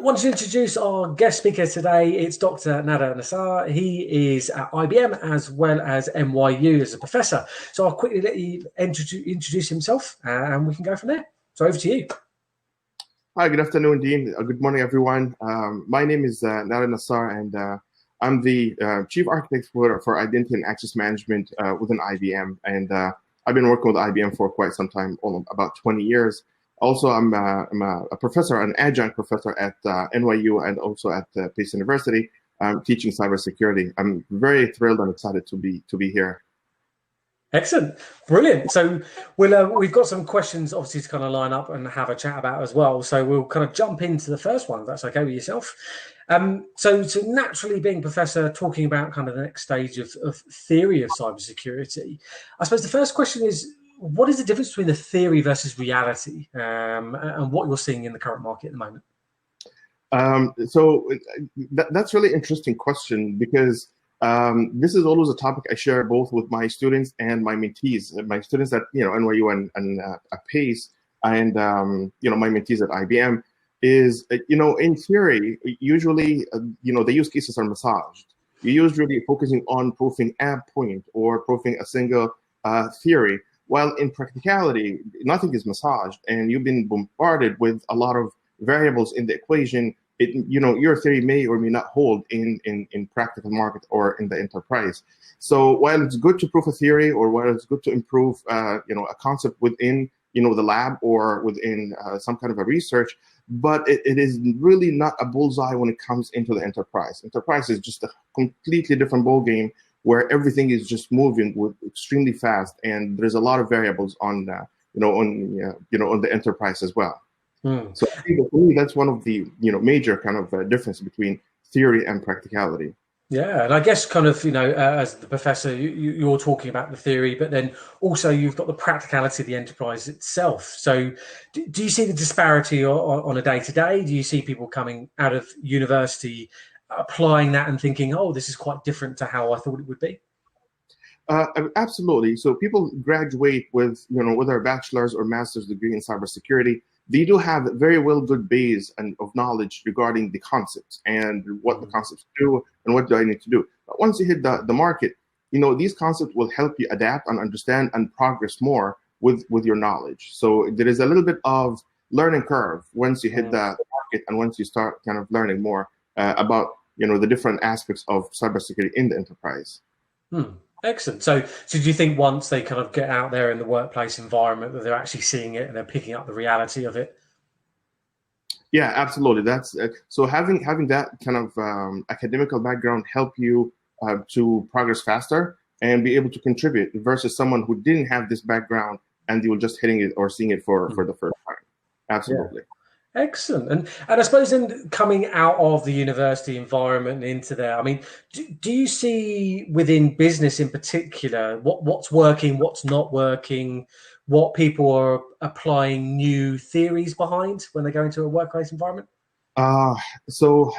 want to introduce our guest speaker today. It's Dr. Nader Nassar. He is at IBM as well as NYU as a professor. So I'll quickly let you introduce himself and we can go from there. So over to you. Hi, good afternoon, Dean. Good morning, everyone. My name is Nader Nassar, and I'm the Chief Architect for Identity and Access Management within IBM. And I've been working with IBM for quite some time, about 20 years. Also, I'm a professor, an adjunct professor at NYU and also at Pace University, teaching cybersecurity. I'm very thrilled and excited to be here. Excellent, brilliant. So we've got some questions, obviously, to kind of line up and have a chat about as well. So we'll kind of jump into the first one, if that's okay with yourself. So naturally, being a professor, talking about kind of the next stage of theory of cybersecurity, I suppose the first question is, what is the difference between the theory versus reality, and what you're seeing in the current market at the moment? So that's really interesting question, because this is always a topic I share both with my students and my mentees. My students at NYU and at Pace, and my mentees at IBM is in theory usually the use cases are massaged. You're usually focusing on proving a point or proving a single theory. While in practicality, nothing is massaged, and you've been bombarded with a lot of variables in the equation. Your theory may or may not hold in practical market or in the enterprise. So while it's good to prove a theory, or while it's good to improve a concept within the lab or within some kind of a research, but it is really not a bullseye when it comes into the enterprise. Enterprise is just a completely different ballgame, where everything is just moving with extremely fast, and there's a lot of variables on the enterprise as well. So I think for me, that's one of the major kind of difference between theory and practicality. Yeah, and I guess kind of as the professor, you're talking about the theory, but then also you've got the practicality of the enterprise itself. So do you see the disparity on a day-to-day? Do you see people coming out of university applying that and thinking, oh, this is quite different to how I thought it would be? Absolutely. So people graduate with whether a bachelor's or master's degree in cybersecurity. They do have a very good base of knowledge regarding the concepts and what the concepts do and what do I need to do. But once you hit the market, these concepts will help you adapt and understand and progress more with your knowledge. So there is a little bit of learning curve once you hit the market and once you start kind of learning more about the different aspects of cybersecurity in the enterprise. Excellent. So do you think once they kind of get out there in the workplace environment that they're actually seeing it and they're picking up the reality of it? Yeah, absolutely. That's so having that kind of academical background help you to progress faster and be able to contribute versus someone who didn't have this background and they were just hitting it or seeing it for the first time. Absolutely. Yeah. Excellent. And I suppose then coming out of the university environment and into there, I mean, do you see within business in particular what's working, what's not working, what people are applying new theories behind when they go into a workplace environment? So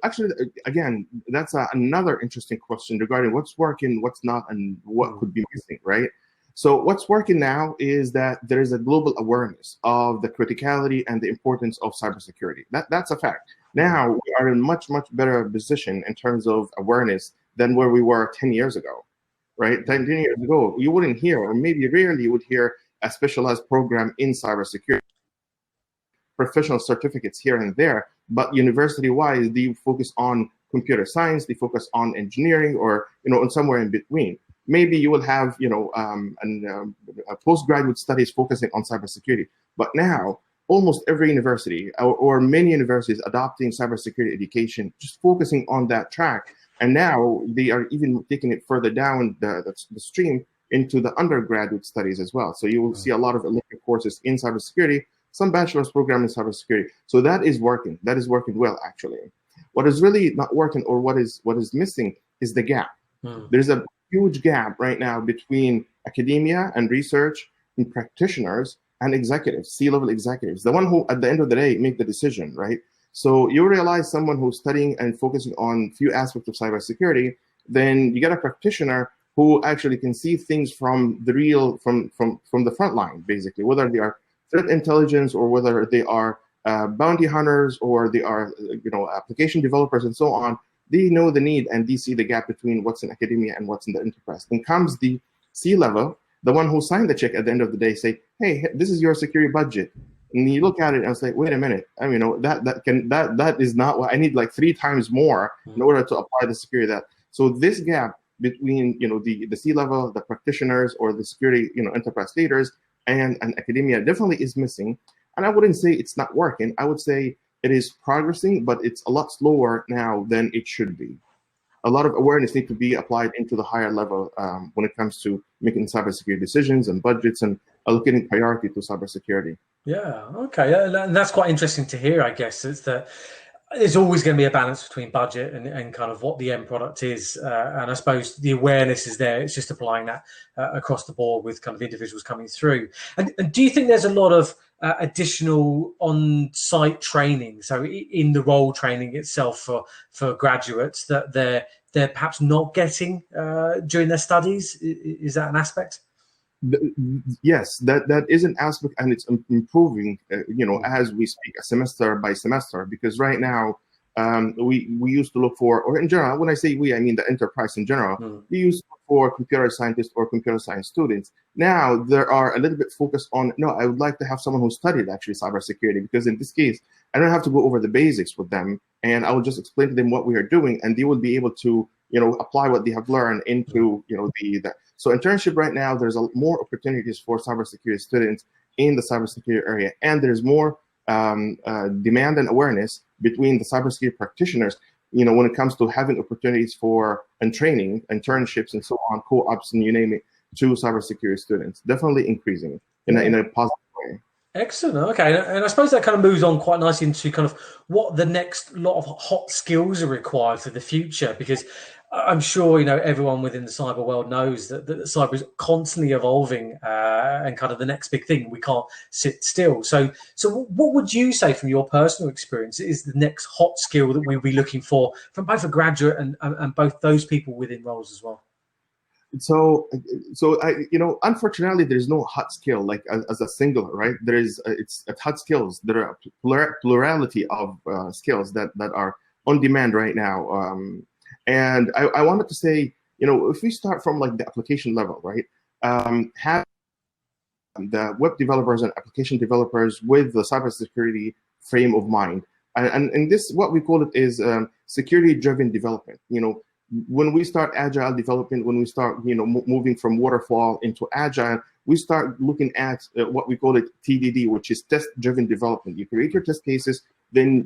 actually, again, that's another interesting question regarding what's working, what's not, and what could be missing, right? So what's working now is that there is a global awareness of the criticality and the importance of cybersecurity. That's a fact. Now we are in much better position in terms of awareness than where we were 10 years ago, right? 10 years ago, you wouldn't hear, or maybe rarely you would hear, a specialized program in cybersecurity. Professional certificates here and there, but university-wise, they focus on computer science, they focus on engineering, or on somewhere in between. Maybe you will have, postgraduate studies focusing on cybersecurity. But now, almost every university or many universities adopting cybersecurity education, just focusing on that track. And now they are even taking it further down the stream into the undergraduate studies as well. So you will see a lot of elective courses in cybersecurity, some bachelor's program in cybersecurity. So that is working. That is working well, actually. What is really not working, or what is missing, is the gap. There's a huge gap right now between academia and research and practitioners and executives, C-level executives, the one who at the end of the day make the decision, right? So you realize someone who's studying and focusing on few aspects of cybersecurity, then you get a practitioner who actually can see things from the real, from the front line, basically, whether they are threat intelligence or whether they are bounty hunters or they are application developers and so on. They know the need and they see the gap between what's in academia and what's in the enterprise. Then comes the C-level, the one who signed the check at the end of the day, say, hey, this is your security budget. And you look at it and say, wait a minute, I mean, that is not what I need, like 3 times more in order to apply the security that. So this gap between the C-level, the practitioners, or the security enterprise leaders and academia definitely is missing. And I wouldn't say it's not working. I would say it is progressing, but it's a lot slower now than it should be. A lot of awareness needs to be applied into the higher level when it comes to making cybersecurity decisions and budgets and allocating priority to cybersecurity. Yeah, okay. And that's quite interesting to hear, I guess. It's that there's always going to be a balance between budget and kind of what the end product is. And I suppose the awareness is there. It's just applying that across the board with kind of individuals coming through. And do you think there's a lot of additional on-site training, so in the role training itself for graduates that they're perhaps not getting during their studies? Is that an aspect? Yes, that is an aspect, and it's improving, as we speak, semester by semester. Because right now, we used to look for, or in general, when I say we, I mean the enterprise in general. We used to look for computer scientists or computer science students. Now there are a little bit focused on, no, I would like to have someone who studied actually cybersecurity, because in this case, I don't have to go over the basics with them, and I will just explain to them what we are doing, and they will be able to, apply what they have learned into, the. So internship right now, there's more opportunities for cybersecurity students in the cybersecurity area, and there's more demand and awareness between the cybersecurity practitioners, when it comes to having opportunities for and training, internships, and so on, co-ops, and you name it, to cybersecurity students. Definitely increasing in a positive way. Excellent. Okay, and I suppose that kind of moves on quite nicely into kind of what the next lot of hot skills are required for the future, because I'm sure everyone within the cyber world knows that cyber is constantly evolving and kind of the next big thing. We can't sit still. So what would you say from your personal experience is the next hot skill that we'll be looking for from both a graduate and both those people within roles as well? So unfortunately, there's no hot skill like as a singular, right? There is it's hot skills. There are plurality of skills that are on demand right now. And I wanted to say, if we start from like the application level, right? Have the web developers and application developers with the cybersecurity frame of mind, and this what we call it is security-driven development. When we start agile development, when we start moving from waterfall into agile, we start looking at what we call it TDD, which is test-driven development. You create your test cases, then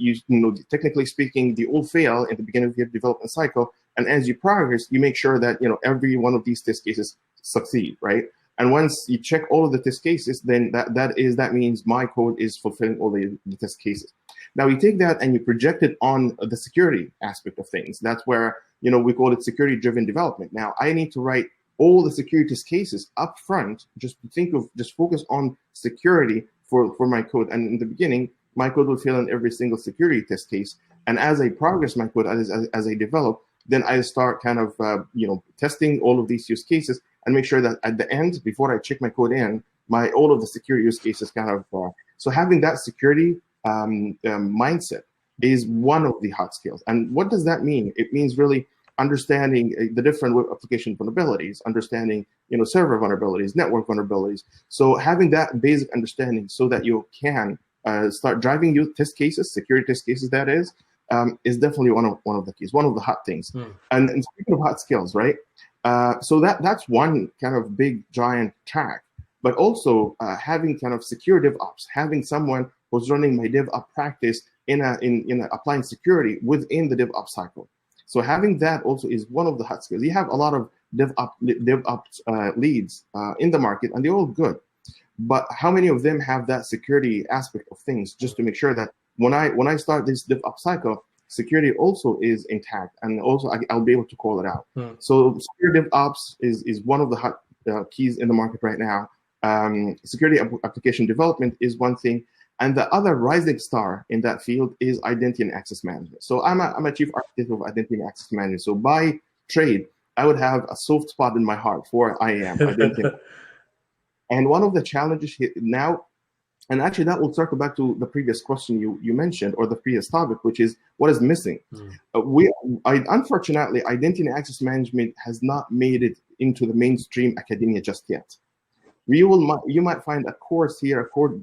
technically speaking, they all fail at the beginning of your development cycle, and as you progress, you make sure that every one of these test cases succeed, right? And once you check all of the test cases, then that means my code is fulfilling all the test cases. Now you take that and you project it on the security aspect of things. That's where we call it security-driven development. Now I need to write all the security test cases up front, just focus on security for my code. And in the beginning, my code will fail in every single security test case. And as I progress my code, as I develop, then I start kind of testing all of these use cases and make sure that at the end, before I check my code in, all of the security use cases kind of so having that security mindset is one of the hot skills. And what does that mean? It means really understanding the different web application vulnerabilities, understanding server vulnerabilities, network vulnerabilities. So having that basic understanding so that you can start driving your test cases, security test cases, that is definitely one of the keys, one of the hot things. And speaking of hot skills, right? So that's one kind of big giant track, but also having kind of secure DevOps, having someone who's running my DevOps practice in applying security within the DevOps cycle. So having that also is one of the hot skills. You have a lot of DevOps leads in the market, and they're all good. But how many of them have that security aspect of things, just to make sure that when I start this DevOps cycle, security also is intact, and also I'll be able to call it out. So security DevOps is one of the hot keys in the market right now. Security application development is one thing. And the other rising star in that field is identity and access management. So I'm a chief architect of identity and access management. So by trade, I would have a soft spot in my heart for IAM, identity. And one of the challenges here now, And actually, that will circle back to the previous question you mentioned, or the previous topic, which is what is missing. Unfortunately, identity and access management has not made it into the mainstream academia just yet. You might find a course here,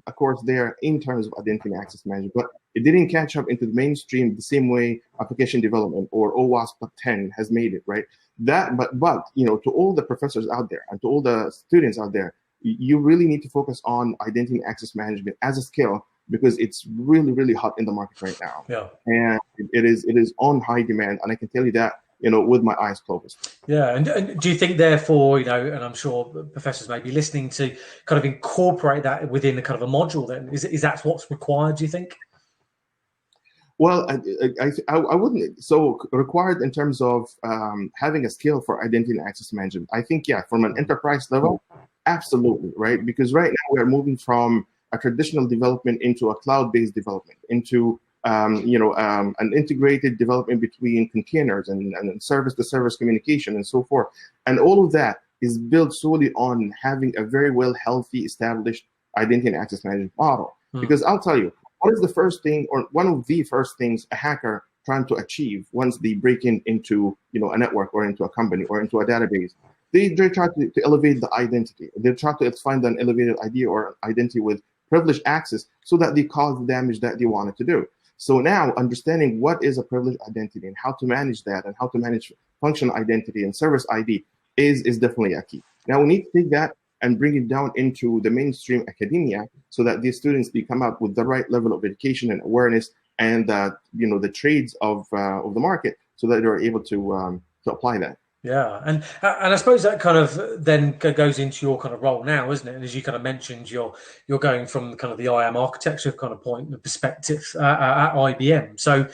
a course there in terms of identity and access management, but it didn't catch up into the mainstream the same way application development or OWASP 10 has made it, right? But to all the professors out there and to all the students out there, you really need to focus on identity and access management as a skill, because it's really, really hot in the market right now. Yeah. And it is on high demand, and I can tell you that, with my eyes closed. Yeah, and do you think, therefore, and I'm sure professors may be listening, to kind of incorporate that within a kind of a module? Then is that what's required, do you think? Well, I wouldn't. So required in terms of having a skill for identity and access management. I think, yeah, from an enterprise level, absolutely, right? Because right now we are moving from a traditional development into a cloud-based development, into an integrated development between containers and service-to-service communication and so forth. And all of that is built solely on having a very well healthy, established identity and access management model. Because I'll tell you, what is the first thing, or one of the first things a hacker trying to achieve once they break into a network or into a company or into a database? They try to elevate the identity. They try to find an elevated ID or identity with privileged access so that they cause the damage that they wanted to do. So now understanding what is a privileged identity and how to manage that and how to manage functional identity and service ID is definitely a key. Now we need to take that and bring it down into the mainstream academia so that these students come up with the right level of education and awareness and the trades of the market, so that they're able to apply that. Yeah, and I suppose that kind of then goes into your kind of role now, isn't it? And as you kind of mentioned, you're going from kind of the IAM architecture kind of point, the perspective at IBM. So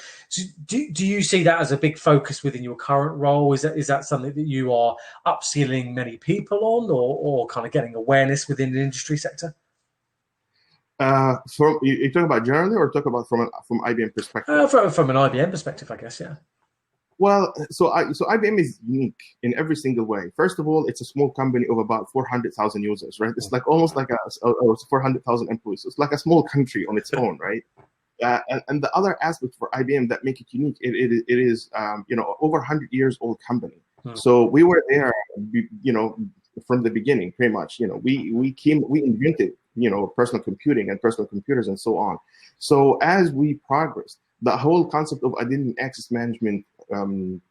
do you see that as a big focus within your current role? Is that something that you are upskilling many people on, or kind of getting awareness within the industry sector? You talk about generally, or talk about from IBM perspective? From an IBM perspective, I guess, yeah. Well, so IBM is unique in every single way. First of all, it's a small company of about 400,000 users, right? It's like almost like a 400,000 employees. So it's like a small country on its own, right? And the other aspect for IBM that make it unique, it is over 100 years old company. So we were there, from the beginning, pretty much. We invented personal computing and personal computers and so on. So as we progressed, the whole concept of identity and access management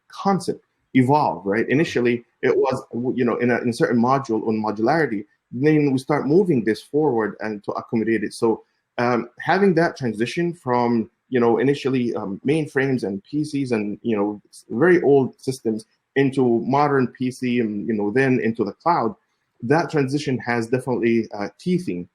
concept evolved, right? Initially, it was in a certain module on modularity. Then we start moving this forward and to accommodate it. So having that transition from initially mainframes and PCs and very old systems into modern PC and then into the cloud, that transition has definitely teething.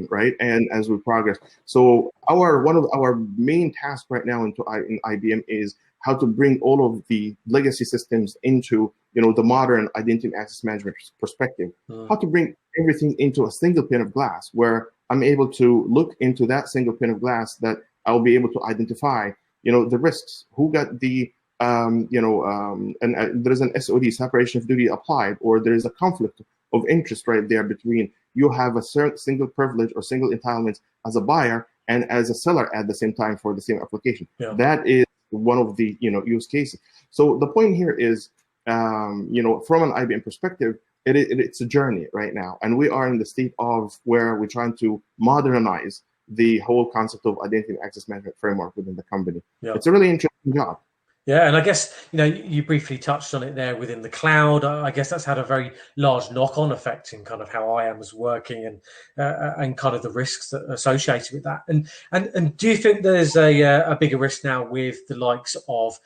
Right, and as we progress, so one of our main tasks right now in IBM is how to bring all of the legacy systems into the modern identity and access management perspective. How to bring everything into a single pane of glass, where I'm able to look into that single pane of glass, that I'll be able to identify the risks, who got the and there's an SOD, separation of duty, applied, or there is a conflict of interest right there between you have a certain single privilege or single entitlement as a buyer and as a seller at the same time for the same application. Yeah. That is one of the use cases. So the point here is, from an IBM perspective, it's a journey right now, and we are in the state of where we're trying to modernize the whole concept of identity and access management framework within the company. Yeah. It's a really interesting job. Yeah, and I guess you briefly touched on it there within the cloud. I guess that's had a very large knock-on effect in kind of how IAM is working and kind of the risks that are associated with that. And do you think there's a bigger risk now with the likes of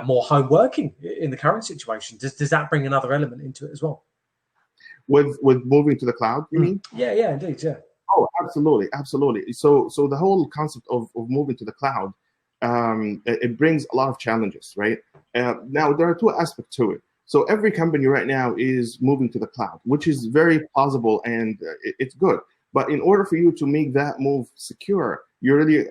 more home working in the current situation? Does that bring another element into it as well? With moving to the cloud, you mean? Yeah, indeed, yeah. Oh, absolutely. So the whole concept of moving to the cloud, it brings a lot of challenges, right? Now, there are two aspects to it. So every company right now is moving to the cloud, which is very plausible and it's good. But in order for you to make that move secure, you really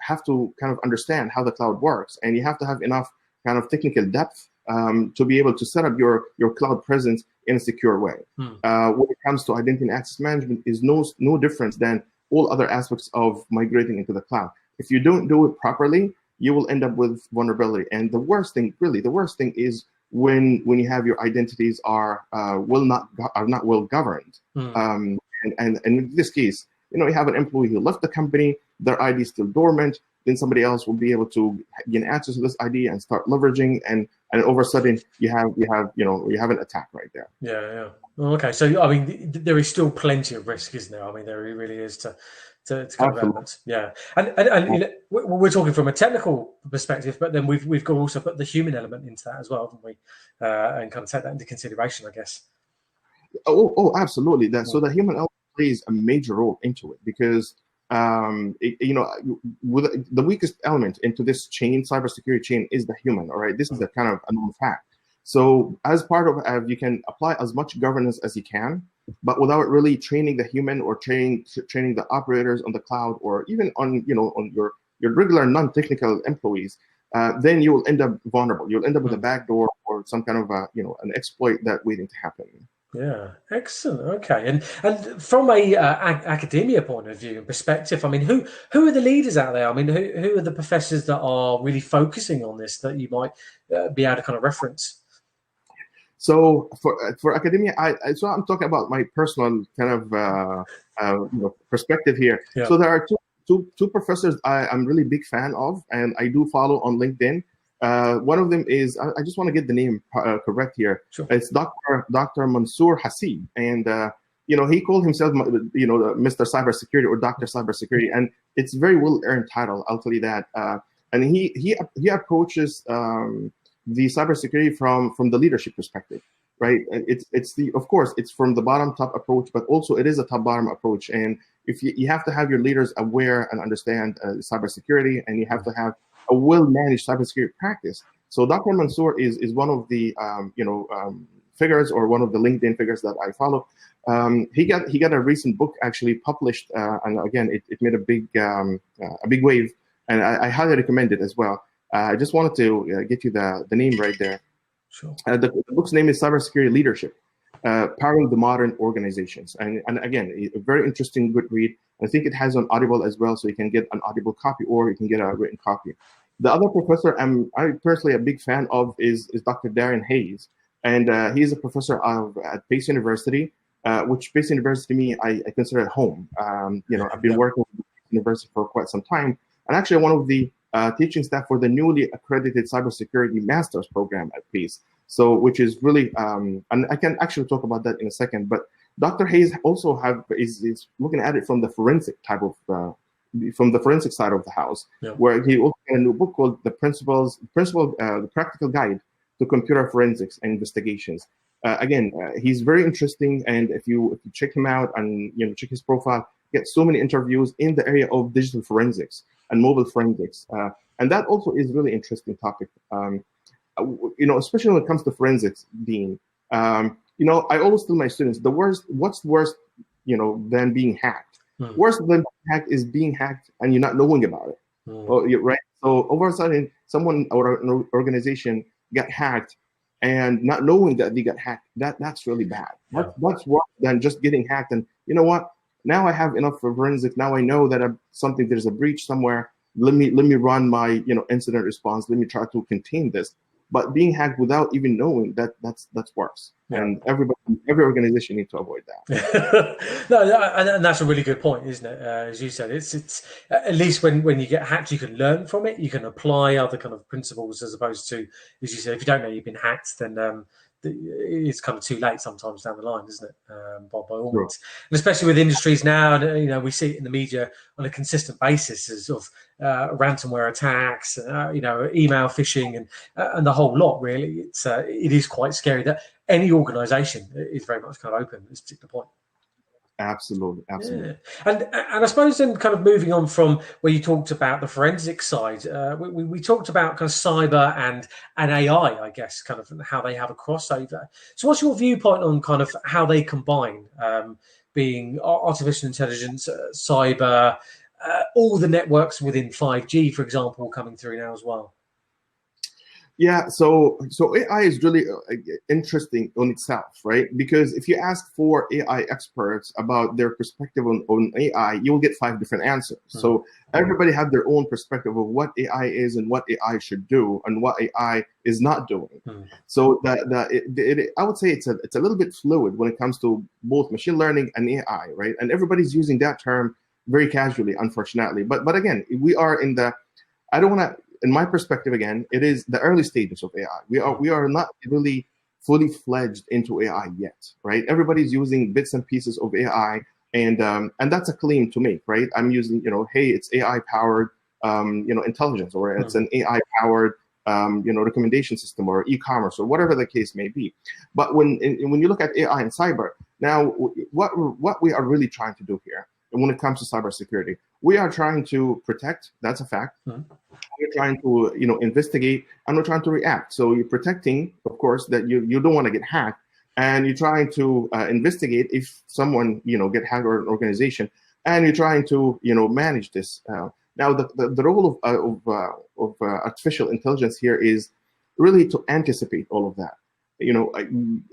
have to kind of understand how the cloud works, and you have to have enough kind of technical depth to be able to set up your cloud presence in a secure way. Hmm. When it comes to identity and access management, is no difference than all other aspects of migrating into the cloud. If you don't do it properly, you will end up with vulnerability. And the worst thing, really, the worst thing is when you have your identities are not well governed. Hmm. And in this case, you have an employee who left the company, their ID is still dormant, then somebody else will be able to gain access to this ID and start leveraging, and over a sudden you have an attack right there. Yeah. Okay. So I mean, there is still plenty of risk, isn't there? I mean, there really is to kind of Absolutely. elements. Yeah. And we're talking from a technical perspective, but then we've got to also put the human element into that as well, haven't we? And kind of take that into consideration, I guess. Absolutely. So the human element plays a major role into it, because with the weakest element into this chain, cybersecurity chain, is the human. All right, this is a kind of a known fact. So as part of you can apply as much governance as you can, but without really training the human or training the operators on the cloud, or even on your regular non-technical employees, then you will end up vulnerable. You'll end up with a backdoor or some kind of an exploit that waiting to happen. Yeah, excellent. Okay, and from a academia point of view and perspective, I mean, who are the leaders out there? I mean, who are the professors that are really focusing on this that you might be able to kind of reference? So for academia, so I'm talking about my personal kind of perspective here. Yeah. So there are two professors I'm really big fan of, and I do follow on LinkedIn. One of them is, I just want to get the name correct here. Sure. It's Dr. Mansour Hasib, and he called himself Mr. Cybersecurity or Dr. Cybersecurity, and it's a very well earned title. I'll tell you that. And he approaches the cybersecurity from the leadership perspective, right? Of course it's from the bottom top approach, but also it is a top bottom approach. And if you have to have your leaders aware and understand cybersecurity, and you have to have a well-managed cybersecurity practice. So Dr. Mansour is one of the figures, or one of the LinkedIn figures that I follow. He got a recent book actually published, and again it made a big wave, and I highly recommend it as well. I just wanted to get you the name right there. Sure. The book's name is Cybersecurity Leadership, Powering the Modern Organizations. And again, a very interesting, good read. I think it has on Audible as well, so you can get an Audible copy or you can get a written copy. The other professor I'm personally a big fan of is Dr. Darren Hayes. And he's a professor at Pace University, which Pace University, to me, I consider at home. I've been working with Pace University for quite some time. And actually one of the teaching staff for the newly accredited cybersecurity master's program at Pace. So, which is really, and I can actually talk about that in a second. But Dr. Hayes also is looking at it from the forensic type of, from the forensic side of the house, where he also had a new book called The Practical Guide to Computer Forensics and Investigations. Again, he's very interesting, and if you check him out and check his profile, get so many interviews in the area of digital forensics and mobile forensics, and that also is really interesting topic. Especially when it comes to forensics, Dean. I always tell my students, what's worse, than being hacked? Worse than being hacked is being hacked and you're not knowing about it. Right? So over a sudden, someone or an organization got hacked and not knowing that they got hacked, that's really bad. That's worse than just getting hacked. And you know what? Now I have enough for forensics. Now I know that there's a breach somewhere. Let me run my incident response. Let me try to contain this. But being hacked without even knowing that's worse. And every organization needs to avoid that. No, and that's a really good point, isn't it? As you said, it's at least when you get hacked, you can learn from it. You can apply other kind of principles, as opposed to, as you said, if you don't know you've been hacked, then it's kind of too late sometimes down the line, isn't it? By all means, and especially with industries now, we see it in the media on a consistent basis as of ransomware attacks, email phishing, and the whole lot. Really, it is quite scary that any organisation is very much kind of open at this particular point. Absolutely. Yeah. And I suppose then, kind of moving on from where you talked about the forensic side, we talked about kind of cyber and AI, I guess, kind of how they have a crossover. So what's your viewpoint on kind of how they combine, being artificial intelligence, cyber, all the networks within 5G, for example, coming through now as well? Yeah, so AI is really interesting on itself, right? Because if you ask for AI experts about their perspective on AI, you'll get 5 different answers. So everybody had their own perspective of what AI is and what AI should do and what AI is not doing. So I would say it's a little bit fluid when it comes to both machine learning and AI, right? And everybody's using that term very casually, unfortunately. But again, we are in the I don't want to. In my perspective, again, it is the early stages of AI. We are not really fully fledged into AI yet, right? Everybody's using bits and pieces of AI, and that's a claim to make, right? I'm using, hey, it's AI powered, intelligence, or it's an AI powered, recommendation system or e-commerce or whatever the case may be. But when you look at AI and cyber, now what we are really trying to do here, and when it comes to cybersecurity, we are trying to protect. That's a fact. We're trying to, investigate, and we're trying to react. So you're protecting, of course, that you don't want to get hacked, and you're trying to investigate if someone, get hacked, or an organization, and you're trying to, manage this. Now, the role of artificial intelligence here is really to anticipate all of that.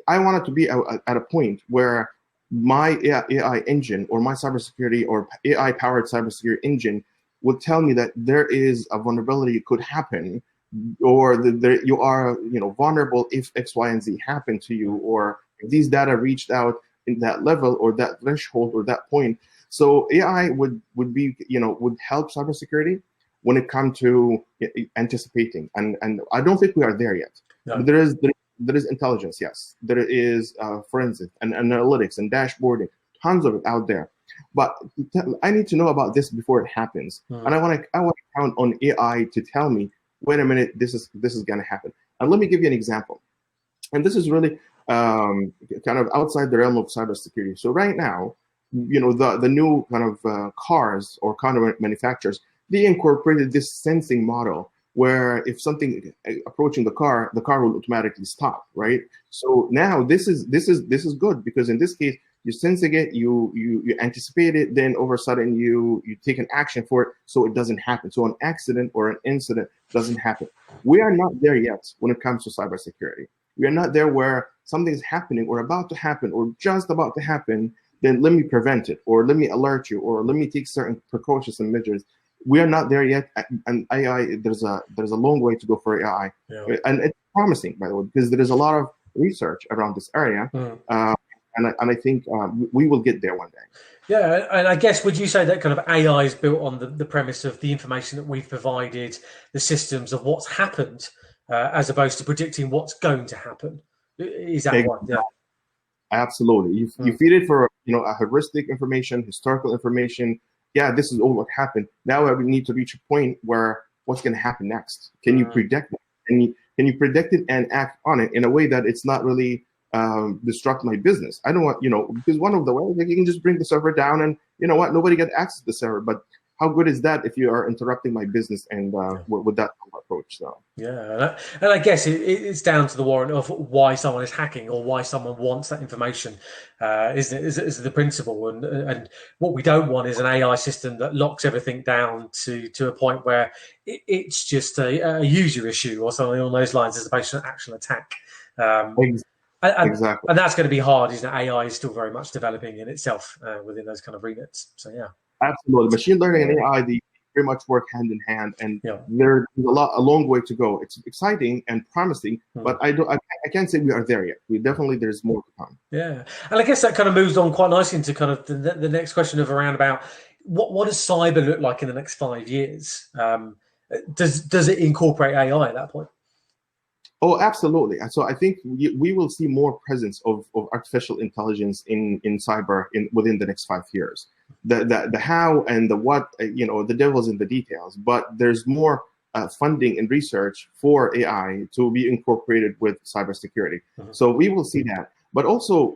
I want it to be at a point where my AI engine, or my cybersecurity or AI powered cybersecurity engine, would tell me that there is a vulnerability could happen, or that you are, vulnerable if X, Y, and Z happen to you, or if these data reached out in that level or that threshold or that point. So AI would be, would help cybersecurity when it comes to anticipating, and I don't think we are there yet. No. There is intelligence, yes. There is forensic and analytics and dashboarding, tons of it out there. But I need to know about this before it happens, and I want to count on AI to tell me, wait a minute, this is going to happen. And let me give you an example. And this is really kind of outside the realm of cybersecurity. So right now, the new kind of cars or car manufacturers, they incorporated this sensing model where if something approaching the car will automatically stop, right? So now this is good, because in this case, you're sensing it, you anticipate it, then all of a sudden you take an action for it so it doesn't happen. So an accident or an incident doesn't happen. We are not there yet when it comes to cybersecurity. We are not there where something is happening or about to happen or just about to happen, then let me prevent it, or let me alert you, or let me take certain precautions and measures. We are not there yet, and AI, there's a long way to go for AI. Yeah. And it's promising, by the way, because there is a lot of research around this area. And I think we will get there one day. Yeah, and I guess, would you say that kind of AI is built on the premise of the information that we've provided, the systems of what's happened, as opposed to predicting what's going to happen? Is that right? Yeah. Absolutely. You feed it for a heuristic information, historical information. Yeah, this is all what happened. Now we need to reach a point where what's going to happen next? Can you predict it? Can you predict it and act on it in a way that it's not really disrupt my business? I don't want, because one of the ways, you can just bring the server down and nobody get access to the server. But how good is that if you are interrupting my business and with that approach? So yeah, and I guess it's down to the warrant of why someone is hacking or why someone wants that information, isn't it? Is the principle, and what we don't want is an AI system that locks everything down to a point where it's just a user issue or something along those lines, as opposed to an actual attack. Exactly. And that's going to be hard, isn't it? AI is still very much developing in itself within those kind of remits. So yeah. Absolutely. Machine learning and AI, they very much work hand in hand, and there's a long way to go. It's exciting and promising, but I can't say we are there yet. There's more to come. Yeah, and I guess that kind of moves on quite nicely into kind of the next question of around about what does cyber look like in the next 5 years? Does it incorporate AI at that point? Oh, absolutely. So I think we will see more presence of artificial intelligence in cyber within the next 5 years. The how and the what, the devil's in the details, but there's more funding and research for AI to be incorporated with cybersecurity. So we will see that. But also,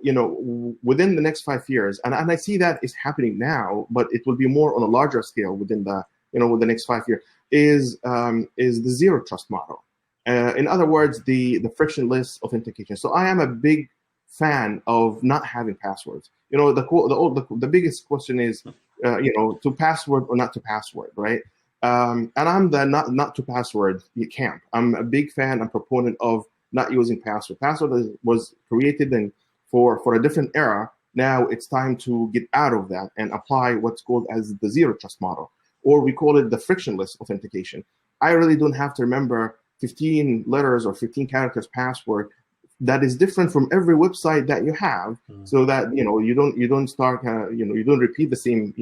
within the next 5 years, and I see that is happening now, but it will be more on a larger scale within the next 5 years, is the zero trust model. In other words, the frictionless authentication. So I am a big fan of not having passwords. The biggest question is, to password or not to password, right? And I'm the not to password camp. I'm a big fan and proponent of not using password. Password was created and for a different era. Now it's time to get out of that and apply what's called as the zero trust model, or we call it the frictionless authentication. I really don't have to remember 15 letters or 15 characters password that is different from every website that you have, so that you don't start you don't repeat the same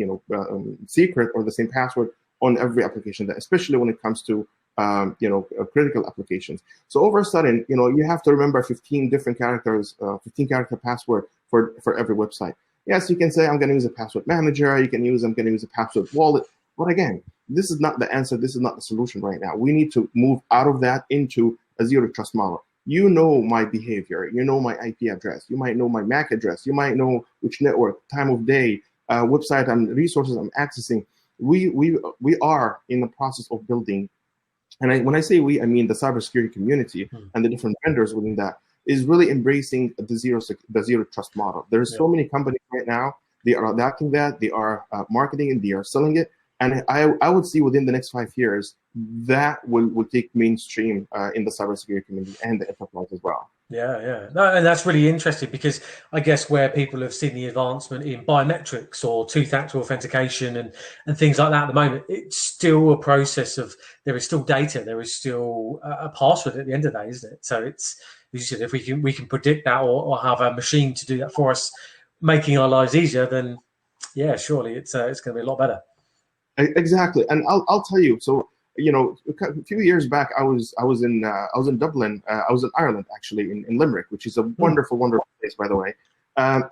secret or the same password on every application, that especially when it comes to critical applications. So over a sudden, you have to remember 15 different characters, 15 character password for every website. Yes, you can say I'm going to use a password manager. I'm going to use a password wallet. But again, this is not the answer. This is not the solution right now. We need to move out of that into a zero trust model. You know my behavior. You know my IP address. You might know my MAC address. You might know which network, time of day, website, and resources I'm accessing. We are in the process of building, and when I say we, I mean the cybersecurity community and the different vendors within that is really embracing the zero trust model. There's so many companies right now. They are adapting that. They are marketing it. They are selling it. And I would see within the next 5 years that will take mainstream in the cybersecurity community and the enterprise as well. Yeah. No, and that's really interesting, because I guess where people have seen the advancement in biometrics or two-factor authentication and things like that at the moment, it's still a process of, there is still data, there is still a password at the end of the day, isn't it? So it's, as you said, if we can predict that, or have a machine to do that for us, making our lives easier, then yeah, surely it's going to be a lot better. Exactly, and I'll tell you. So a few years back, I was in Dublin. I was in Ireland, actually, in Limerick, which is a wonderful place, by the way. And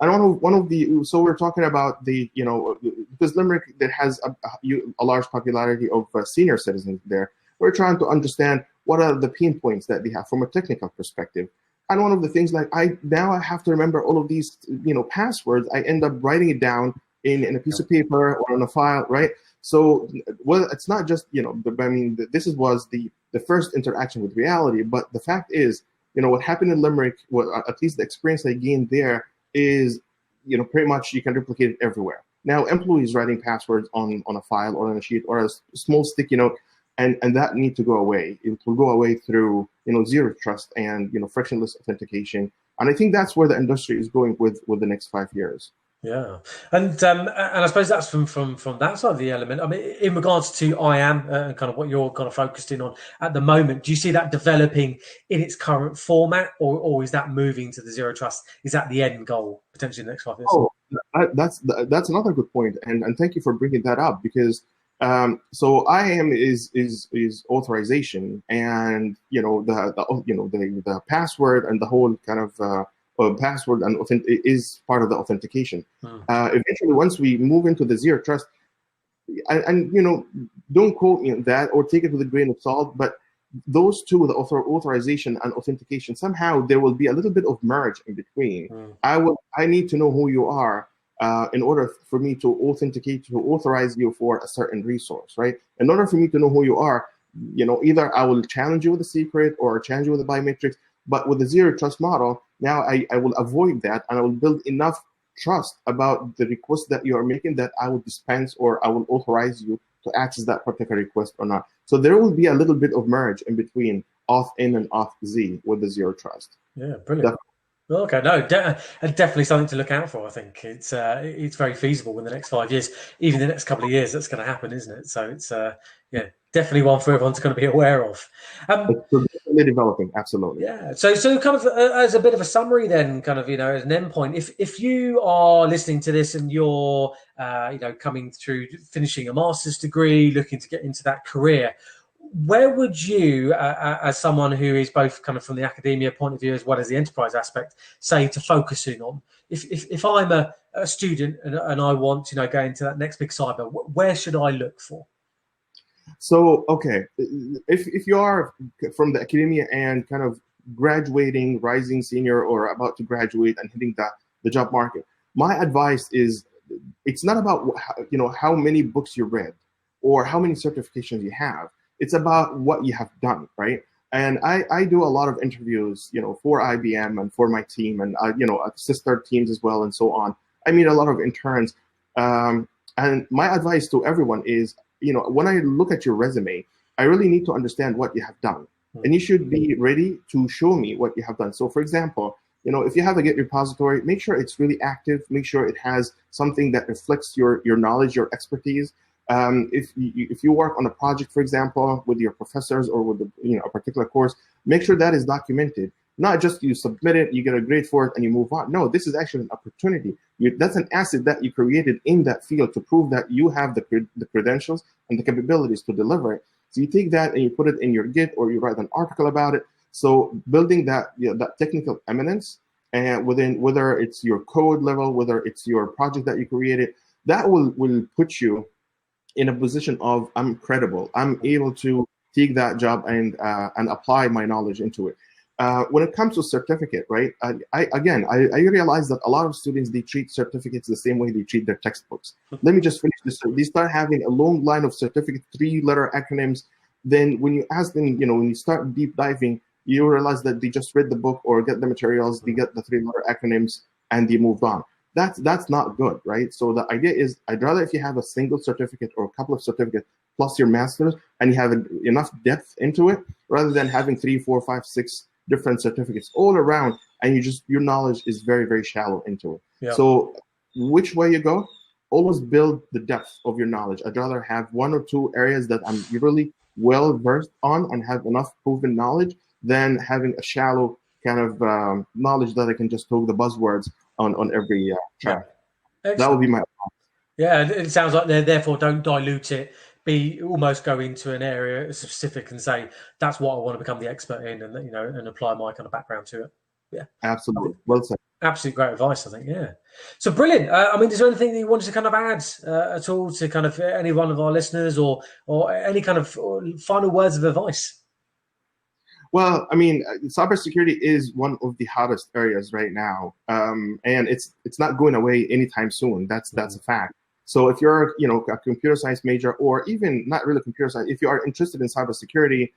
so we're talking about because Limerick, that has a large popularity of senior citizens there. We're trying to understand what are the pain points that they have from a technical perspective. And one of the things, like I have to remember all of these passwords. I end up writing it down in a piece of paper or on a file, right? So, well, it's not just, I mean, this was the first interaction with reality, but the fact is, what happened in Limerick, at least the experience I gained there is, pretty much you can replicate it everywhere. Now, employees writing passwords on a file or on a sheet or a small sticky note, and that need to go away. It will go away through, zero trust and, frictionless authentication. And I think that's where the industry is going with the next 5 years. Yeah, and I suppose that's from that side of the element. I mean, in regards to IAM and kind of what you're kind of focused in on at the moment, do you see that developing in its current format, or is that moving to the zero trust? Is that the end goal potentially in the next 5 years? Oh, that's another good point, and thank you for bringing that up, because so IAM is authorization, and the password and the whole kind of password and is part of the authentication. Eventually, once we move into the zero trust, and don't quote me on that or take it with a grain of salt, but those two, the authorization and authentication, somehow there will be a little bit of merge in between. I need to know who you are in order for me to authenticate, to authorize you for a certain resource, right? In order for me to know who you are, either I will challenge you with a secret or challenge you with a biometrics. But with the zero trust model, now I will avoid that, and I will build enough trust about the request that you are making that I will dispense or I will authorize you to access that particular request or not. So there will be a little bit of merge in between auth in and auth z with the zero trust. Yeah, brilliant. Okay, no, definitely something to look out for. I think it's very feasible in the next 5 years, even the next couple of years. That's going to happen, isn't it? So it's definitely one for everyone to kind of be aware of. It's definitely developing, absolutely. Yeah. So kind of as a bit of a summary, then, kind of as an endpoint, if you are listening to this and you're coming through finishing a master's degree, looking to get into that career, where would you, as someone who is both kind of from the academia point of view as well as the enterprise aspect, say to focus in on? If I'm a student and I want to go into that next big cyber, where should I look for? So, okay, if you are from the academia and kind of graduating, rising senior, or about to graduate and hitting the job market, my advice is, it's not about how many books you read or how many certifications you have. It's about what you have done, right? And I do a lot of interviews, for IBM and for my team, and sister teams as well, and so on. I meet a lot of interns, and my advice to everyone is, when I look at your resume, I really need to understand what you have done. And you should be ready to show me what you have done. So for example, if you have a Git repository, make sure it's really active. Make sure it has something that reflects your knowledge, your expertise. If you work on a project, for example, with your professors or with a particular course, make sure that is documented. Not just you submit it, you get a grade for it, and you move on. No, this is actually an opportunity. That's an asset that you created in that field to prove that you have the credentials and the capabilities to deliver it. So you take that and you put it in your Git, or you write an article about it. So building that that technical eminence, and whether it's your code level, whether it's your project that you created, that will put you in a position of I'm credible. I'm able to take that job and apply my knowledge into it. When it comes to certificate, right? I realize that a lot of students, they treat certificates the same way they treat their textbooks. Let me just finish this. They start having a long line of certificate, 3-letter acronyms. Then when you ask them, when you start deep diving, you realize that they just read the book or get the materials, they get the 3-letter acronyms, and they moved on. That's not good, right? So the idea is, I'd rather if you have a single certificate or a couple of certificates plus your master's, and you have enough depth into it, rather than having 3, 4, 5, 6 different certificates all around, and your knowledge is very, very shallow into it. Yeah. So which way you go, always build the depth of your knowledge. I'd rather have 1 or 2 areas that I'm really well versed on and have enough proven knowledge than having a shallow kind of knowledge that I can just throw the buzzwords on every track. Yeah. That would be my advice. Yeah, it sounds like therefore don't dilute it. Almost go into an area specific and say that's what I want to become the expert in, and and apply my kind of background to it. Yeah, absolutely. Well said. Absolutely great advice, I think. Yeah. So brilliant. I mean, is there anything that you wanted to kind of add at all to kind of any one of our listeners, or any kind of final words of advice? Well, I mean, cybersecurity is one of the hottest areas right now, and it's not going away anytime soon. That's a fact. So if you're a computer science major, or even not really computer science, if you are interested in cybersecurity,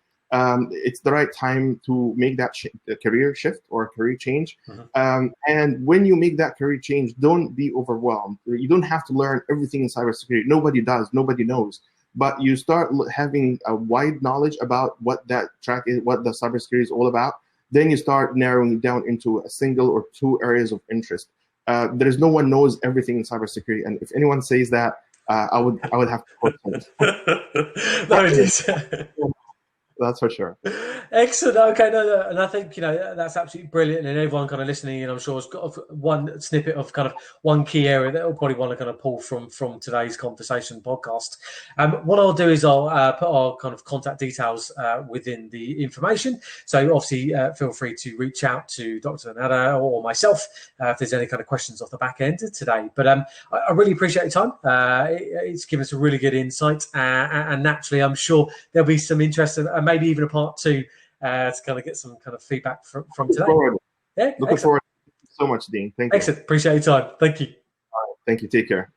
it's the right time to make that career shift or career change. And when you make that career change, don't be overwhelmed. You don't have to learn everything in cybersecurity. Nobody does. Nobody knows. But you start having a wide knowledge about what that track is, what the cybersecurity is all about. Then you start narrowing it down into a single or 2 areas of interest. There is no one knows everything in cybersecurity, and if anyone says that, I would have to quote them. No, it is. That's for sure. Excellent. Okay, no, and I think that's absolutely brilliant, and everyone kind of listening, and I'm sure has got one snippet of kind of one key area that they'll probably want to kind of pull from today's conversation podcast. What I'll do is I'll put our kind of contact details within the information. So obviously, feel free to reach out to Dr. Nader or myself if there's any kind of questions off the back end today. But I really appreciate your time. It's given us a really good insight, and naturally, I'm sure there'll be some interest and maybe even a part 2 to kind of get some kind of feedback from today. Looking forward so much, Dean. Thank you. Excellent. Appreciate your time. Thank you. All right. Thank you. Take care.